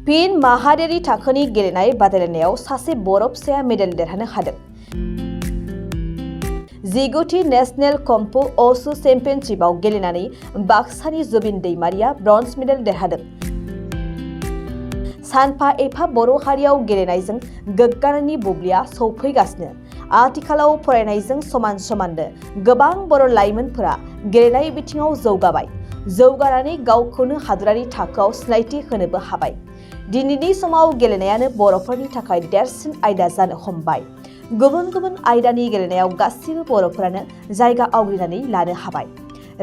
फिन माहारियारि थाखोनि गेलेनाय बादायलायनायाव सासे बर' फिसाया मेडेल देरहानो हादों। 19थि नेशनेल कंफु-वुशु चेम्पियनशिपआव गेलेनानै बाक्सानि जुबिन दैमारिया ब्रन्ज मेडेल देरहादों। सानफा एफा बर' हारियाव गेलेनायजों गोग्गानायनि बुब्लिया सौफैगासिनो। आथिखालाव फरायनायजों समान समाननो गोबां बर' लाइमोनफोरा गेलेनाय बिथिङाव जौगाबाय। जौगानानै गावखौनो हादरारि थाखोआव सिनायथि होनोबो हाबाय। दिनैनि समाव गेलेनायानो बर'फोरनि थाखाय देरसिन आयदा जानो हमबाय। गुबुन गुबुन आयदानि गेलेनायाव गासिबो बर'फोरानो जायगा आवग्रिनानै लानो हाबाय।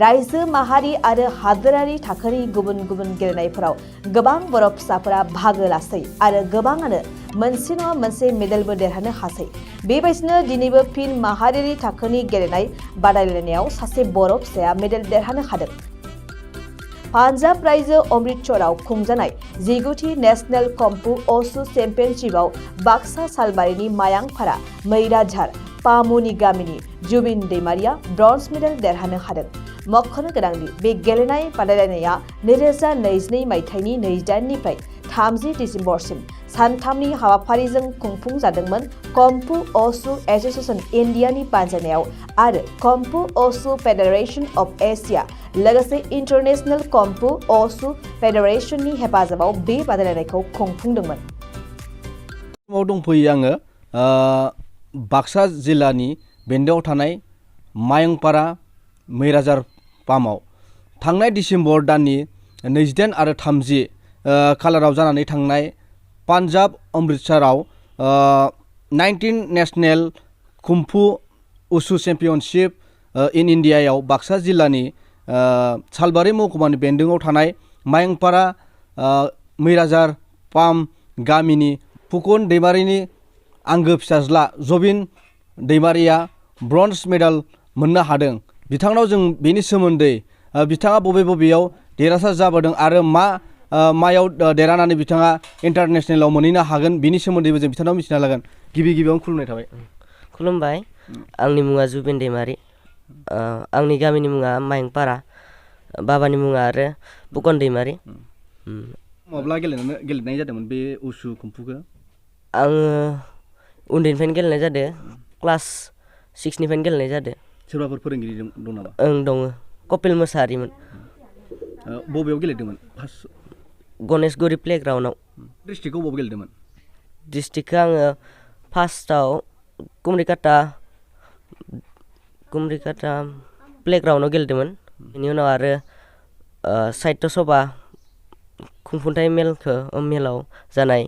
रायजो माहारि आरो हादोरारि थाखोनि गुबुन गुबुन गेलेनायफोराव गोबां बर' फिसाफोरा बाहागो लासै आरो गोबाङानो मोनसे नङा मोनसे मेडेलबो देरहानो हासै। बेबायदिनो दिनैबो फिन माहारियारि थाखोनि गेलेनाय बादायलायनायाव सासे बर' फिसाया मेडेल देरहानो हादों। पान्जाब रायजो अमृतसराव खुंजानाय 19थि नेशनेल कंफु-वुशु चेम्पियनशिपआव बाक्सा सालबारिनि मायांपारा मैराझार पामुनि गामिनि जुबिन दैमारिया ब्रन्ज मेडेल देरहानो हादों। मख'नो गोनांदि बे गेलेनाय बादायलायनाया 2022 मायथाइनि 28निफ्राय 30 दिसेम्बरसिम सानथामनि हाबाफारिजों खुंफुंजादोंमोन। कंफु-वुशु एसोसिएशन इन्डियानि बानजायनायाव आरो कंफु-वुशु फेडारेशन अफ एशिया लोगोसे इन्टारनेशनेल कंफु-वुशु फेडारेशननि हेफाजाबाव बे बादायलायनायखौ खुंफुंदोंमोन। दंफैयो आङो बाक्सा जिल्लानि बेन्दोआव थानाय मायांपारा मैराझार पामाव थांनाय डिसेम्बर दाननि 28 आरो 30 खालाराव जानानै थांनाय पान्जाब अमृतसराव 19 नेशनेल कुंफु-वुशु चेम्पियनशिप इन इन्डियायाव बाक्सा जिल्लानि सालबारि महकुमानि बेन्दोआव थानाय मायांपारा मैराझार पाम गामिनि फुकन दैमारिनि आंगो फिसाज्ला जुबिन दैमारिया ब्रन्ज मेडेल मोननो हादों। बिथांनाव जों बेनि सोमोन्दै बिथाङा बबेयाव देरहासार जाबोदों आरो मायाव देरहानानै बिथाङा इन्टारनेशनेलाव मोनहैनो हागोन बिनि सोमोन्दैबो जों बिथांनाव मिथिना लागोन। गिबियावनो खुलुमनाय थाबाय। खुलुमबाय। आंनि मुङा जुबिन दैमारि। आंनि गामिनि मुङा मायांपारा, बाबानि मुङा आरो फुकन दैमारि। माब्ला गेलेनाय जादोंमोन बे उसु कुंफुखौ? आङो उन्दैनिफ्रायनो गेलेनाय जादों। क्लास 6निफ्रायनो गेलेनाय जादों। सोरबाफोर फोरोंगिरि दं नामा? ओं दङ, कपिल मोसाहारिमोन। बबेयाव गेलेदोंमोन? गणेशगुरि प्लेग्राउन्डआव। डिस्ट्रिक्टआव बबेयाव गेलेदोंमोन? डिस्ट्रिक्टखौ आङो फार्स्टआव कुमरिकाटा प्लेग्राउन्डआव गेलेदोंमोन। बेनि उनाव आरो साहित्य सभा खुंफुंथाय मेलाव जानाय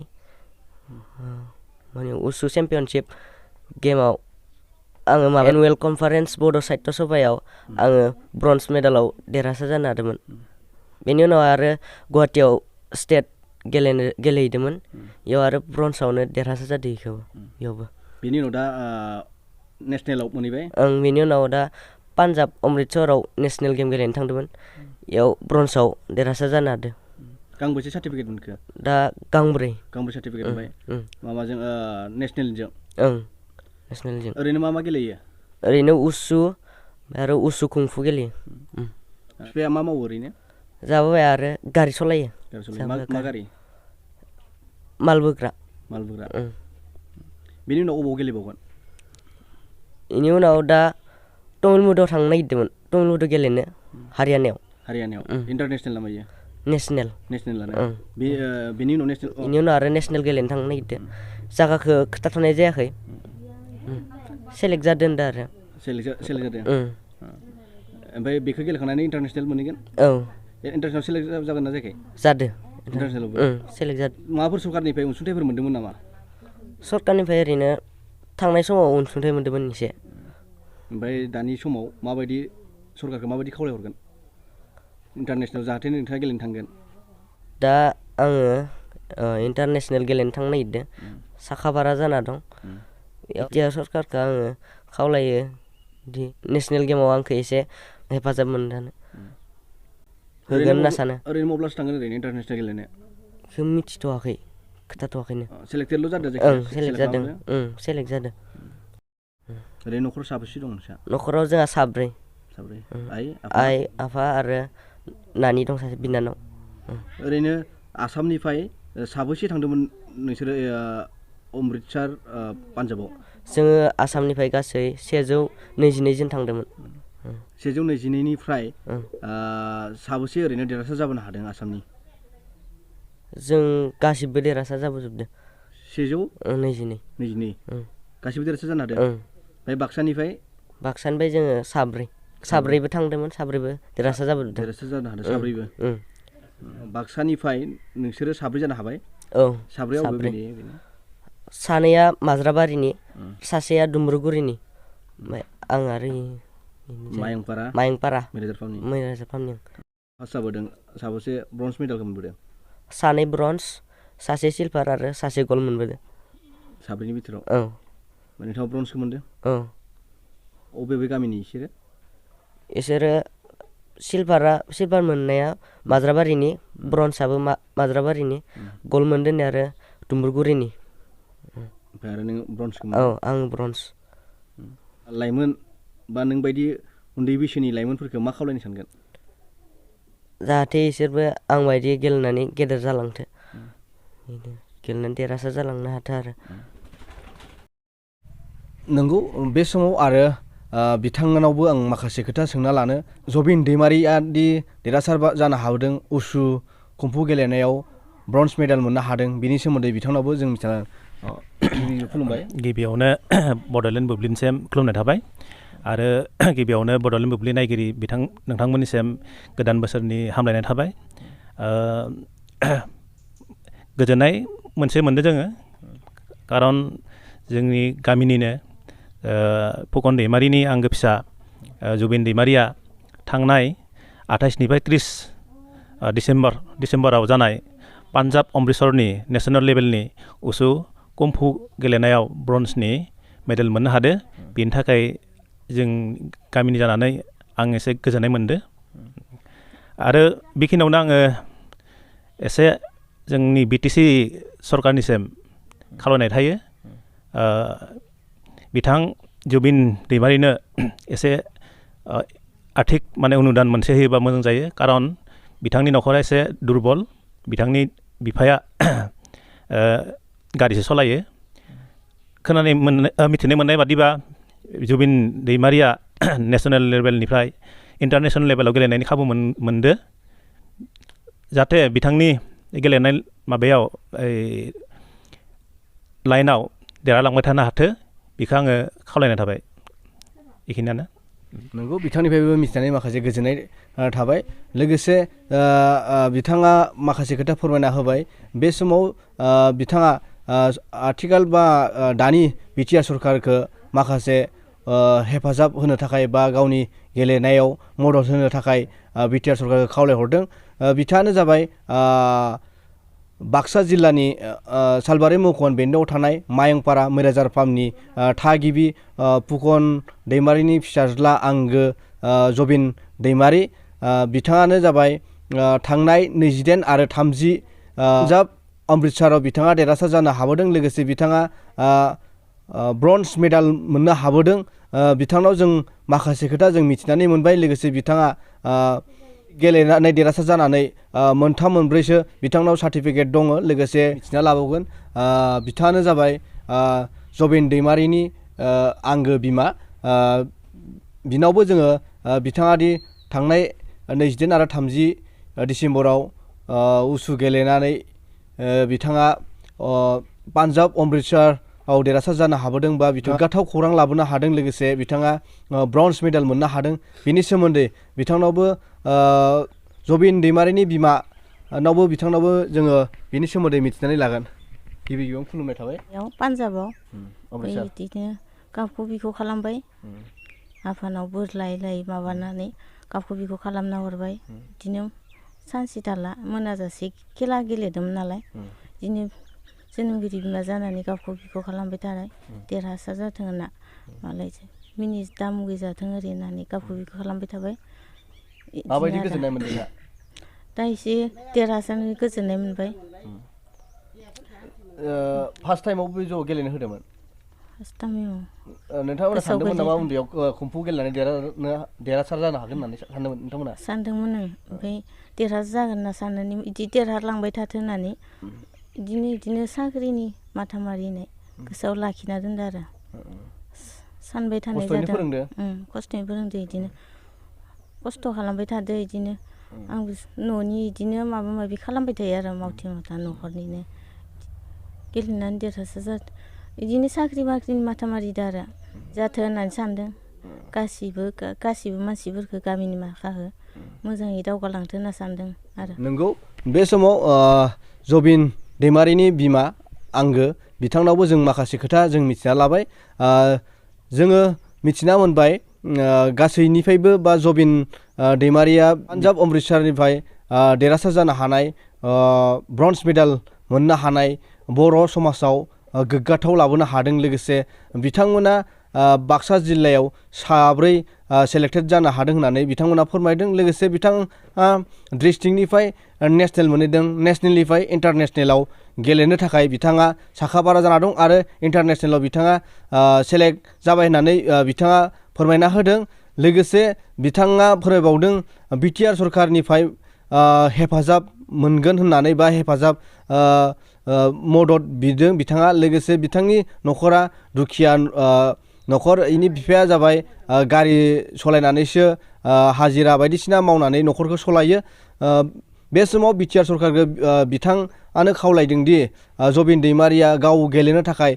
उसु चेम्पियनशिप गेमाव आङो एनुवेल कनफारेन्स बड' साहित्य सभायाव आङो ब्रन्ज मेडेलाव देरहासार जानो हादोंमोन। बेनि उनाव आरो गुवाहाटियाव स्टेट गेलेहैदोंमोन। बेयाव आरो ब्रन्जआवनो देरहासार जादों बेयावबो। बेनि उनाव दा नेसनेलाव मोनहैबाय? ओं, बेनि उनाव दा पान्जाब अमृतसराव नेसनेल गेम गेलेनो थांदोंमोन। बेयाव ब्रन्जआव देरहासार जानो हादों। गांबेसे सार्टिफिकेट मोनखो? दा गांब्रै सार्टिफिकेट मोनबाय। माबाजों नेसनेलजों? ओं, नेसनेलजों। ओरैनो मा गेलेयो? ओरैनो उसु आरो उसु कुंफु गेलेयो। बिफाया मा मावो ओरैनो? जाबाय आरो गारि सालायो। मा गारि? माल बोग्रा। बेनि उनाव अबाव गेलेबावगोन? बेनि उनाव दा तमिलनाडुआव थांनो नागिरदोंमोन, तमिलनाडु गेलेनो हारियानायाव। इन्टारनेसनेल नामा इयो? नेसनेल। बेनि उनाव आरो नेसनेल गेलेनो थांनो नागिरदों। जायगाखौ खोथाथ'नाय जायाखै। सेलेक्ट जादों होनदों आरो। सेलेक्ट जादों। ओमफ्राय बेखौ गेलेखांनानै इन्टारनेसनेल मोनहैगोन? औ। इन्टारनेसनेल सेलेक्ट जागोन ना जायाखै? जादों। इन्टारनेसनेलावबो सेलेक्ट जादों। माबाफोर सरकारनिफ्राय अनसुंथाइफोर मोन्दोंमोन नामा? सरकारनिफ्राय ओरैनो थांनाय समाव अनसुंथाइ मोन्दोंमोन एसे। ओमफ्राय दानि समाव माबायदि सरकारखौ माबायदि खावलायहरगोन इन्टारनेसनेल जाहाथे नोंथाङा गेलेनो थांगोन? दा आङो इन्टारनेसनेल गेलेनो थांनो नागिरदों। साखाफारा जाना दं। बेयाव सरकारखौ आङो खावलायो दि नेसनेल गेमाव आंखौ एसे हेफाजाब मोनजानो होगोन होनना सानो। ओरैनो मब्लासो थांगोन ओरैनो इन्टारनेसनेल गेलेनो? बेखौ मिथिथ'वाखै, खोथाथ'वाखैनो। सेलेक्टेडल' जादों? ओं, सेलेक्ट जादों। सेलेक्ट जादों। ओरैनो न'खराव साबेसे दं नोंस्रा? न'खराव जोंहा साब्रै। आइ आफा आरो नानि दं सासे बिनानाव। ओरैनो आसामनिफ्राय साबैसे थांदोंमोन नोंसोरो अमृतसर पान्जाबाव? जोङो आसामनिफ्राय गासै 122 जन थांदोंमोन। 122निफ्राय साबैसे ओरैनो देरहासार जाबोनो हादों आसामनि? जों गासिबो देरहासार जाबोजोबदों। 122 गासिबो देरहासार जानो हादों। ओमफ्राय बाक्सानिफ्राय जोङो साब्रैबो थांदोंमोन, साब्रैबो देरहासार जाबोजोबदों। देरहासार जानो हादों साब्रैबो। बाक्सानिफ्राय नोंसोरो साब्रै जानो हाबाय? औ, साब्रैयाव सानैया माज्राबारिनि, सासेया दुम्ब्रुगुरिनि, ओमफ्राय आं आरो मायंपारा मैराजार फार्मनि। फार्स्ट जाबोदों। साबैसे ब्रन्ज मेडेलखौ मोनबोदों? सानै ब्रन्ज, सासे सिलभार आरो सासे गल्ड मोनबोदों। साब्रैनि बिथोराव? औ। नोंथाङा ब्रन्जखौ मोनदों? औ। अबे गामिनि इसोरो सिलभार मोननाया माज्राबारिनि, ब्रन्जआबो माज्राबारिनि, गल्ड मोनदों आरो दुम्ब्रुगुरिनि। ओमफ्राय आरो नों ब्रन्जखौ मोनदों? औ, आं ब्रन्ज। लाइमोन बा नों बायदि उन्दै बैसोनि लाइमोनफोरखौ मा खावलायनो सानगोन? जाहाथे इसोरबो आं बायदि गेलेनानै गेदेर जालांथो, गेलेनानै देरहासार जालांनो हाथों आरो। नंगौ, बे समाव आरो बिथांमोनावबो आं माखासे खोथा सोंना लानो। जबिन दैमारिया दि देरहासार जानो हादों उसु कुंफु गेलेनायाव ब्रन्ज मेडेल मोननो हादों, बिनि सोमोन्दै बिथांनावबो जों मिथिना खुलुमबाय। गिबियावनो बड'लेण्ड बुब्लिनिसिम खुलुमनाय थाबाय आरो गिबियावनो बड'लेण्ड बुब्लि नायगिरि नोंथांमोननिसिम गोदान बोसोरनि हामलायनाय थाबाय। गोजोननाय मोनसे मोनदों जोङो, खारन जोंनि गामिनिनो फुकन दैमारिनि आंगो फिसा जुबिन दैमारिया थांनाय 28निफ्राय 30 डिसेम्बराव जानाय पान्जाब अमृतसरनि नेसनेल लेभेलनि उसु कुंफु गेलेनायाव ब्रन्जनि मेडेल मोननो हादों। बेनि थाखाय जों गामिनि जानानै आं एसे गोजोननाय मोनदों। आरो बेखिनियावनो आङो एसे जोंनि BTC सरकारनिसिम खावलायनाय थायो, बिथां जुबिन दैमारिनो एसे आर्थिक अनुदान मोनसे होयोबा मोजां जायो, खारन बिथांनि न'खरा एसे दुरबल। बिथांनि बिफाया गारिसो सालायो। मिथिनो मोननाय बादिबा जुबिन दैमारिया नेसनेल लेभेलनिफ्राय इन्टारनेसनेल लेभेलाव गेलेनायनि खाबु मोनदो। जाहाथे बिथांनि गेलेनाय माबायाव लाइनाव देरहालांबाय थानो हाथो, बेखौ आङो खावलायनाय थाबाय। बेखिनियानो। नंगौ, बिथांनिफ्रायबो मिथिनानै माखासे गोजोननाय थाबाय। लोगोसे बिथाङा माखासे खोथा फोरमायना होबाय। बे समाव बिथाङा आथिखाल बा दानि BTR सरकारखौ माखासे हेफाजाब होनो थाखाय बा गावनि गेलेनायाव मदद होनो थाखाय BTR सरकारखौ खावलायहरदों। बिथाङानो जाबाय बाक्सा जिल्लानि सालबारि महकुमा बेन्दोआव थानाय मायंपारा मैराजार फार्मनि थागिबि फुकन दैमारिनि फिसाज्ला आंगो जबिन दैमारि। बिथाङानो जाबाय थांनाय 28 आरो 30 पान्जाब अमृतसराव बिथाङा देरहासार जानो हाबोदों। लोगोसे बिथाङा ब्रन्ज मेडेल मोननो हाबोदों। बिथांनाव जों माखासे खोथा जों मिथिनानै मोनबाय। लोगोसे बिथाङा गेलेनानै देरहासार जानानै 3-4सो बिथांनाव सार्टिफिकेट दङ। लोगोसे मिथिना लाबावगोन, बिथाङानो जाबाय जबिन दैमारिनि आंगो बिमा। बिनावबो जोङो बिथाङा दि थांनाय 28 आरो 30 डिसेम्बराव उसु गेलेनानै बिथाङा पान्जाब अमृतसराव देरहासार जानो हाबोदों बा बिथाङा गोग्गाथाव खौरां लाबोनो हादों। लोगोसे बिथाङा ब्रन्ज मेडेल मोननो हादों। बिनि सोमोन्दै बिथांनावबो जबिन दैमारिनि बिमानावबो बिथांनावबो जोङो बिनि सोमोन्दै मिथिनानै लागोन। गिबियावनो खुलुमनाय थाबाय। पान्जाबाव बिदिनो गावखौ बिखौ खालामबाय, आफानाव बोर लायै माबानानै गावखौ बिखौ खालामना हरबाय। बिदिनो सानसे थाला मोनाजासे खेला गेलेदोंमोन नालाय, बिदिनो जोनोमगिरि बिमा जानानै गावखौ बिखौ खालामबाय थानाय, देरहासार जाथों होनना मालाय मिनिट दामुगै जाथों ओरै होननानै गावखौ बिखौ खालामबाय थाबाय। माबायदि गोजोननाय मोनदों दा एसे देरहासारनानै गोजोननाय मोनबाय। फार्स्ट टाइमाव बे ज' गेलेनो होदोंमोन? फार्स्ट टाइमाव नोंथांमोना सानदोंमोन नामा उन्दैयाव कुंफु गेलेनानै देरहासार जानो हागोन होननानै सानदोंमोन नोंथांमोना? सानदोंमोन, ओमफ्राय देरहासार जागोन होनना साननानै बिदि देरहालांबाय थाथों होननानै इदिनो साख्रिनि माथा मारिनाय गोसोआव लाखिना दोनदो आरो सानबाय थानाय खस्थ'यैनो जादों फोरोंदो खस्थ'यै फोरोंदो इदिनो खस्थ' खालामबाय थादो इदिनो आंबो न'नि इदिनो माबा माबि खालामबाय थायो आरो मावथि मावथा न'खरनिनो गेलेनानै देरहासार जादो इदिनो साख्रि बाख्रिनि माथा मारिदो आरो जाथो होननानै सानदों गासिबो मानसिफोरखौ गामिनि माखाखौ मोजाङै दावगालांथो होनना सानदों आरो नंगौ बे समाव जबिन दैमारिनि बिमा आंगो बिथांनावबो जों माखासे खोथा जों मिथिना लाबाय जोङो मिथिना मोनबाय गासैनिफ्रायबो बा जबिन दैमारिया पान्जाब अमृतसरनिफ्राय देरहासार जानो हानाय ब्रन्ज मेडेल मोननो हानाय बर' समाजाव गोग्गाथाव लाबोनो हादों लोगोसे बिथांमोना बाक्सा जिल्लायाव 4 सेलेक्टेड जानो हादों होननानै बिथांमोना फोरमायदों लोगोसे बिथाङा डिस्ट्रिक्टनिफ्राय नेसनेल मोनहैदों नेसनेलनिफ्राय इन्टारनेसनेलाव गेलेनो थाखाय बिथाङा साखाफारा जाना दं आरो इन्टारनेसनेलाव बिथाङा सेलेक्ट जाबाय होननानै बिथाङा फोरमायना होदों लोगोसे बिथाङा फोरमायबावदों बिटिआर सरकारनिफ्राय हेफाजाब मोनगोन होननानै बा हेफाजाब मदद बिदों बिथाङा लोगोसे बिथांनि न'खरा दुखिया न'खर इनि बिफाया जाबाय गारि सालायनानैसो हाजिरा बायदिसिना मावनानै न'खरखौ सालायो बे समाव बिटिआर सरकारखौ बिथाङानो खावलायदों दि जबिन दैमारिया गाव गेलेनो थाखाय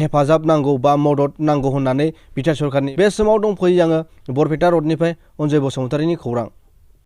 हेफाजाब नांगौ बा मदद नांगौ होननानै बिटिआर सरकारनि बे समाव दंफैयो आङो बरपेटा रडनिफ्राय अनजय बसुमतारिनि खौरां।